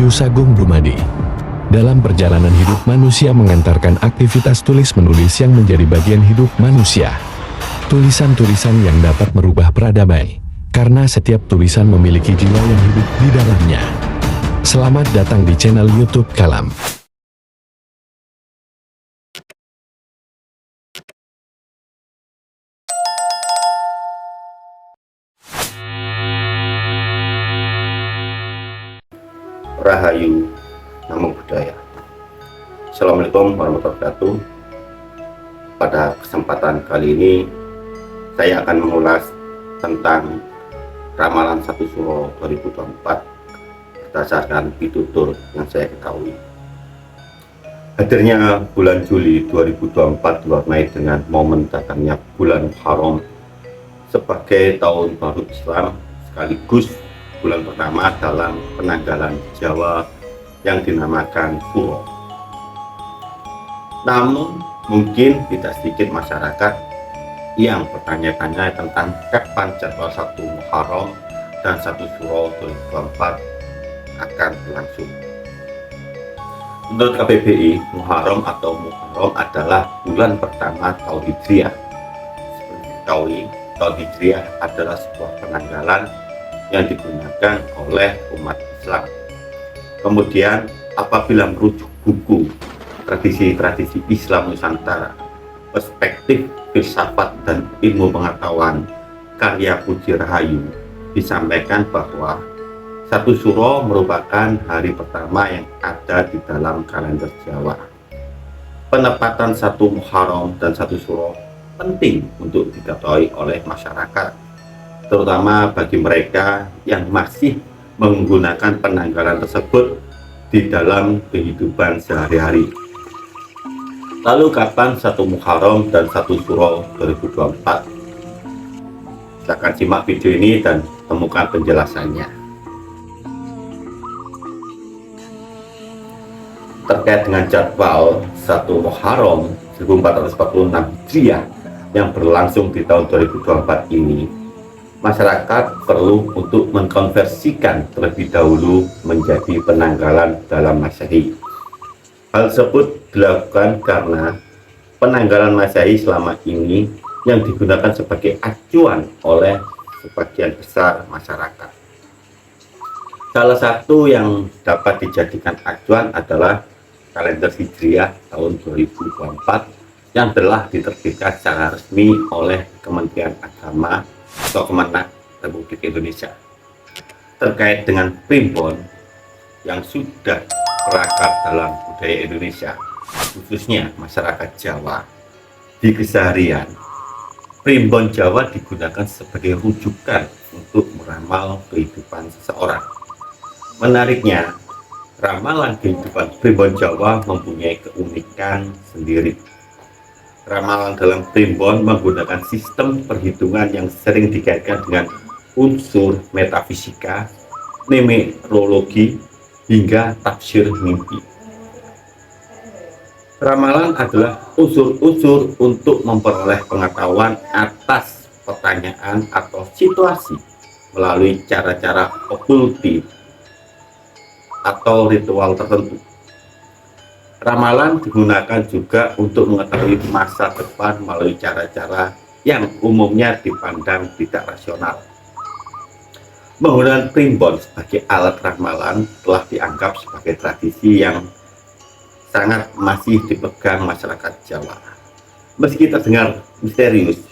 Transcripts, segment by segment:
Musa Gung Dumadi. Dalam perjalanan hidup manusia mengantarkan aktivitas tulis-menulis yang menjadi bagian hidup manusia. Tulisan-tulisan yang dapat merubah peradamai, karena setiap tulisan memiliki jiwa yang hidup di dalamnya. Selamat datang di channel YouTube Kalam. Rahayu, Namo Buddhaya. Assalamualaikum warahmatullahi wabarakatuh. Pada kesempatan kali ini saya akan mengulas tentang ramalan 1 Suro 2024 berdasarkan pitutur yang saya ketahui. Hadirnya bulan Juli 2024 diwarnai dengan momen datangnya bulan Muharram sebagai tahun baru Islam, sekaligus bulan pertama dalam penanggalan Jawa yang dinamakan Suro. Namun mungkin tidak sedikit masyarakat yang bertanya-tanya tentang kapan jadwal 1 Muharram dan 1 Suro 2024 akan berlangsung. Menurut KBBI, Muharram atau Muharram adalah bulan pertama tahun Hijriah. Seperti diketahui, tahun Hijriah adalah sebuah penanggalan yang digunakan oleh umat Islam. Kemudian apabila merujuk buku tradisi-tradisi Islam Nusantara, perspektif filsafat dan ilmu pengetahuan karya Puji Rahayu, disampaikan bahwa 1 Suro merupakan hari pertama yang ada di dalam kalender Jawa. Penempatan 1 Muharram dan 1 Suro penting untuk diketahui oleh masyarakat, terutama bagi mereka yang masih menggunakan penanggalan tersebut di dalam kehidupan sehari-hari. Lalu kapan 1 Muharram dan 1 Suro 2024? Silakan simak video ini dan temukan penjelasannya. Terkait dengan jadwal 1 Muharram 1446 Hijriah yang berlangsung di tahun 2024 ini, masyarakat perlu untuk mengkonversikan terlebih dahulu menjadi penanggalan dalam Masehi. Hal tersebut dilakukan karena penanggalan Masehi selama ini yang digunakan sebagai acuan oleh sebagian besar masyarakat. Salah satu yang dapat dijadikan acuan adalah kalender Hijriah tahun 2024 yang telah diterbitkan secara resmi oleh Kementerian Agama atau Kemenak Republik Indonesia. Terkait dengan primbon yang sudah berakar dalam budaya Indonesia, khususnya masyarakat Jawa, di keseharian, primbon Jawa digunakan sebagai rujukan untuk meramal kehidupan seseorang. Menariknya, ramalan kehidupan primbon Jawa mempunyai keunikan sendiri. Ramalan dalam primbon menggunakan sistem perhitungan yang sering dikaitkan dengan unsur metafisika, numerologi, hingga tafsir mimpi. Ramalan adalah unsur-unsur untuk memperoleh pengetahuan atas pertanyaan atau situasi melalui cara-cara okulti atau ritual tertentu. Ramalan digunakan juga untuk mengetahui masa depan melalui cara-cara yang umumnya dipandang tidak rasional. Penggunaan primbon sebagai alat ramalan telah dianggap sebagai tradisi yang sangat masih dipegang masyarakat Jawa. Meski terdengar misterius,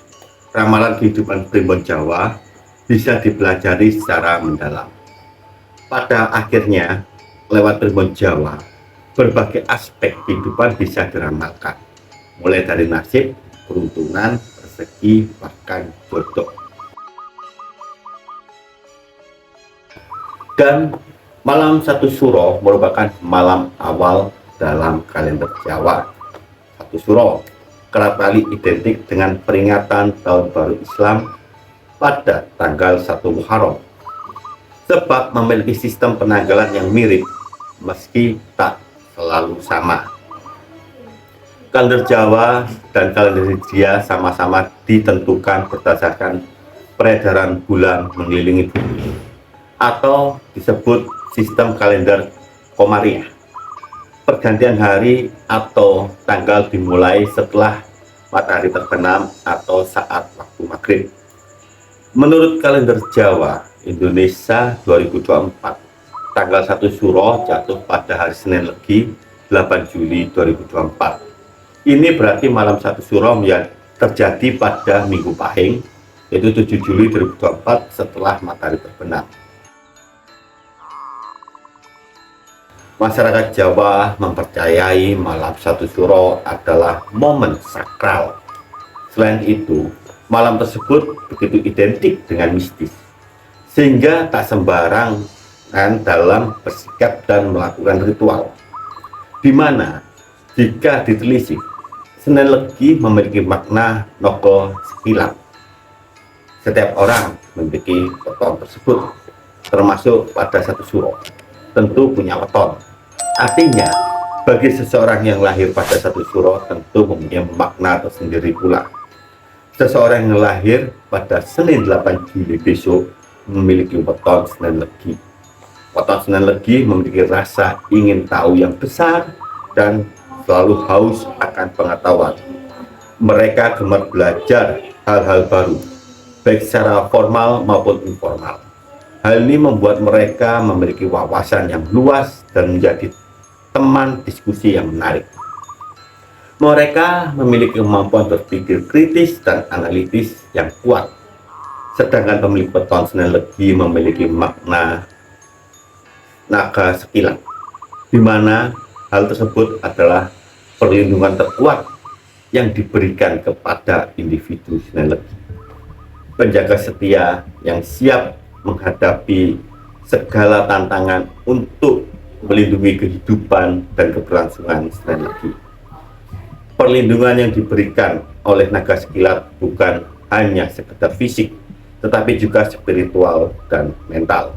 ramalan kehidupan primbon Jawa bisa dipelajari secara mendalam. Pada akhirnya, lewat primbon Jawa, berbagai aspek kehidupan bisa diramalkan, mulai dari nasib, peruntungan, rezeki, bahkan jodoh. Dan malam 1 Suro merupakan malam awal dalam kalender Jawa. 1 Suro kerap kali identik dengan peringatan Tahun Baru Islam pada tanggal 1 Muharram, sebab memiliki sistem penanggalan yang mirip meski tak selalu sama. Kalender Jawa dan kalender Hijriah sama-sama ditentukan berdasarkan peredaran bulan mengelilingi bumi, atau disebut sistem kalender Komariah. Pergantian hari atau tanggal dimulai setelah matahari terbenam atau saat waktu maghrib. Menurut kalender Jawa Indonesia 2024, tanggal 1 Suro jatuh pada hari Senin Legi 8 Juli 2024. Ini berarti malam 1 Suro yang terjadi pada Minggu Pahing, yaitu 7 Juli 2024 setelah matahari terbenam. Masyarakat Jawa mempercayai malam 1 Suro adalah momen sakral. Selain itu, malam tersebut begitu identik dengan mistis, sehingga tak sembarangan dalam bersikap dan melakukan ritual. Di mana, jika ditelisik, Senin Legi memiliki makna nogo sekilat. Setiap orang memiliki weton tersebut, termasuk pada 1 Suro, tentu punya weton. Artinya, bagi seseorang yang lahir pada 1 Suro tentu mempunyai makna tersendiri pula. Seseorang yang lahir pada Senin 8 Juli besok memiliki weton Senin Legi. Weton Senin Legi memiliki rasa ingin tahu yang besar dan selalu haus akan pengetahuan. Mereka gemar belajar hal-hal baru, baik secara formal maupun informal. Hal ini membuat mereka memiliki wawasan yang luas dan menjadi teman diskusi yang menarik. Mereka memiliki kemampuan berpikir kritis dan analitis yang kuat. Sedangkan pemilik weton Senin Legi memiliki makna naga sekilat, di mana hal tersebut adalah perlindungan terkuat yang diberikan kepada individu Senin Legi. Penjaga setia yang siap menghadapi segala tantangan untuk melindungi kehidupan dan keberlangsungan Senin Legi. Perlindungan yang diberikan oleh naga sekilat bukan hanya sekedar fisik, tetapi juga spiritual dan mental.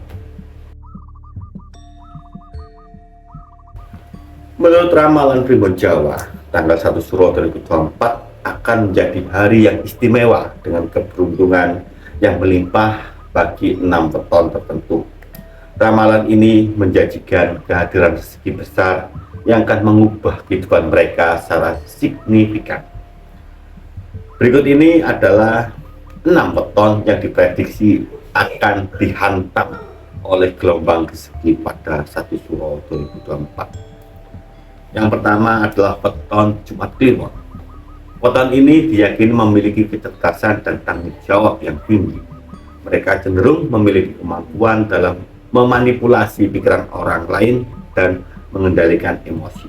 Menurut ramalan Primbon Jawa, tanggal 1 Suro 2024 akan menjadi hari yang istimewa dengan keberuntungan yang melimpah bagi 6 weton tertentu. Ramalan ini menjanjikan kehadiran rezeki besar yang akan mengubah kehidupan mereka secara signifikan. Berikut ini adalah 6 weton yang diprediksi akan dihantam oleh gelombang rezeki pada 1 Suro 2024. Yang pertama adalah weton Jumat Kliwon. Weton ini diyakini memiliki kecerdasan dan tanggung jawab yang tinggi. Mereka cenderung memiliki kemampuan dalam memanipulasi pikiran orang lain dan mengendalikan emosi,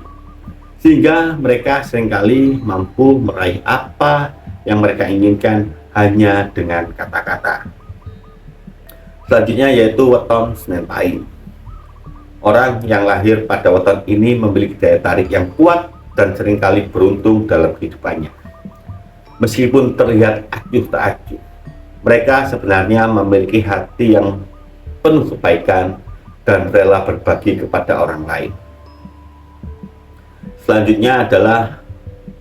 sehingga mereka seringkali mampu meraih apa yang mereka inginkan hanya dengan kata-kata. Selanjutnya yaitu weton Senin Pahing. Orang yang lahir pada weton ini memiliki daya tarik yang kuat dan seringkali beruntung dalam kehidupannya. Meskipun terlihat acuh tak acuh, mereka sebenarnya memiliki hati yang penuh kebaikan dan rela berbagi kepada orang lain. Selanjutnya adalah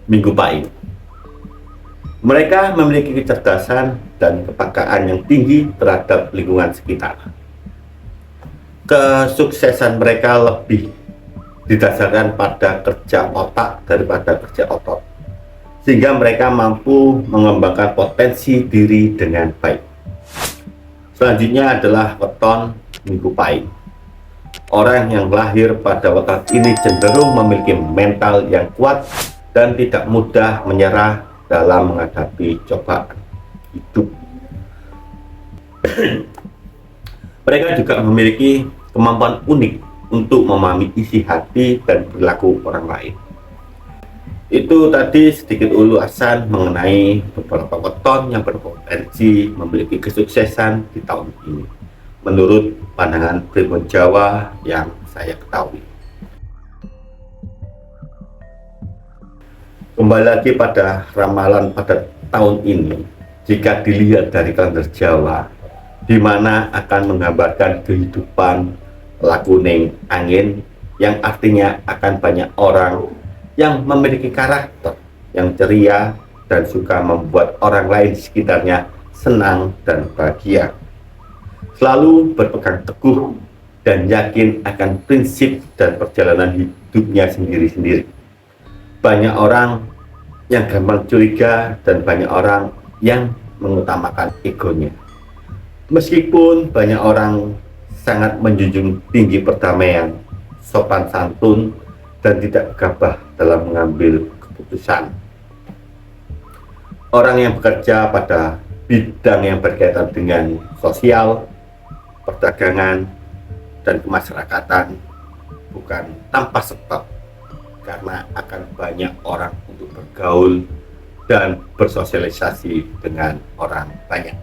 Minggu Pahing. Mereka memiliki kecerdasan dan kepekaan yang tinggi terhadap lingkungan sekitar. Kesuksesan mereka lebih didasarkan pada kerja otak daripada kerja otot, sehingga mereka mampu mengembangkan potensi diri dengan baik. Selanjutnya adalah weton Minggu Pahing. Orang yang lahir pada weton ini cenderung memiliki mental yang kuat dan tidak mudah menyerah dalam menghadapi cobaan hidup. Mereka juga memiliki kemampuan unik untuk memahami isi hati dan perilaku orang lain. Itu tadi sedikit ulasan mengenai beberapa weton yang berpotensi memiliki kesuksesan di tahun ini, menurut pandangan Primbon Jawa yang saya ketahui. Kembali lagi pada ramalan pada tahun ini, jika dilihat dari kalender Jawa, di mana akan menggambarkan kehidupan lakuning angin, yang artinya akan banyak orang yang memiliki karakter yang ceria dan suka membuat orang lain di sekitarnya senang dan bahagia. Selalu berpegang teguh dan yakin akan prinsip dan perjalanan hidupnya sendiri-sendiri. Banyak orang yang gampang curiga dan banyak orang yang mengutamakan egonya. Meskipun banyak orang sangat menjunjung tinggi perdamaian, sopan santun, dan tidak gegabah dalam mengambil keputusan. Orang yang bekerja pada bidang yang berkaitan dengan sosial, perdagangan, dan kemasyarakatan bukan tanpa sebab, karena akan banyak orang untuk bergaul dan bersosialisasi dengan orang banyak.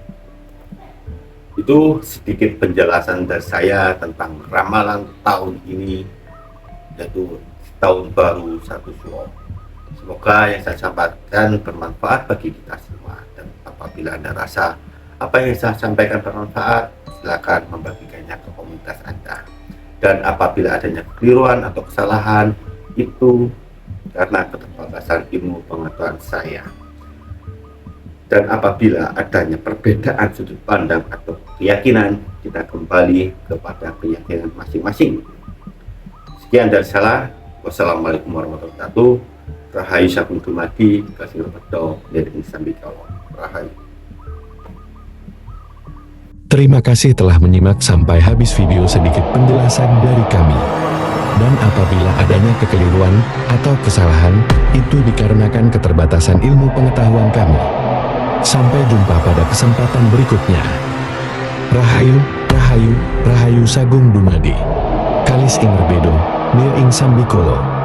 Itu sedikit penjelasan dari saya tentang ramalan tahun ini, yaitu tahun baru 1 Syawal. Semoga yang saya sampaikan bermanfaat bagi kita semua, dan apabila Anda rasa apa yang saya sampaikan bermanfaat, silakan membagikannya ke komunitas Anda. Dan apabila adanya kekeliruan atau kesalahan, itu karena keterbatasan ilmu pengetahuan saya. Dan apabila adanya perbedaan sudut pandang atau keyakinan, kita kembali kepada keyakinan masing-masing. Sekian dari saya. Wassalamualaikum warahmatullahi wabarakatuh. Rahayu sakum dumadi, kasih lepedo, dari sambikalo. Rahayu. Terima kasih telah menyimak sampai habis video. Sedikit penjelasan dari kami. Dan apabila adanya kekeliruan atau kesalahan, itu dikarenakan keterbatasan ilmu pengetahuan kami. Sampai jumpa pada kesempatan berikutnya. Rahayu, Rahayu, Rahayu Sagung Dumadi. Kalis ing Rebedo, Nir ing Sambikolo.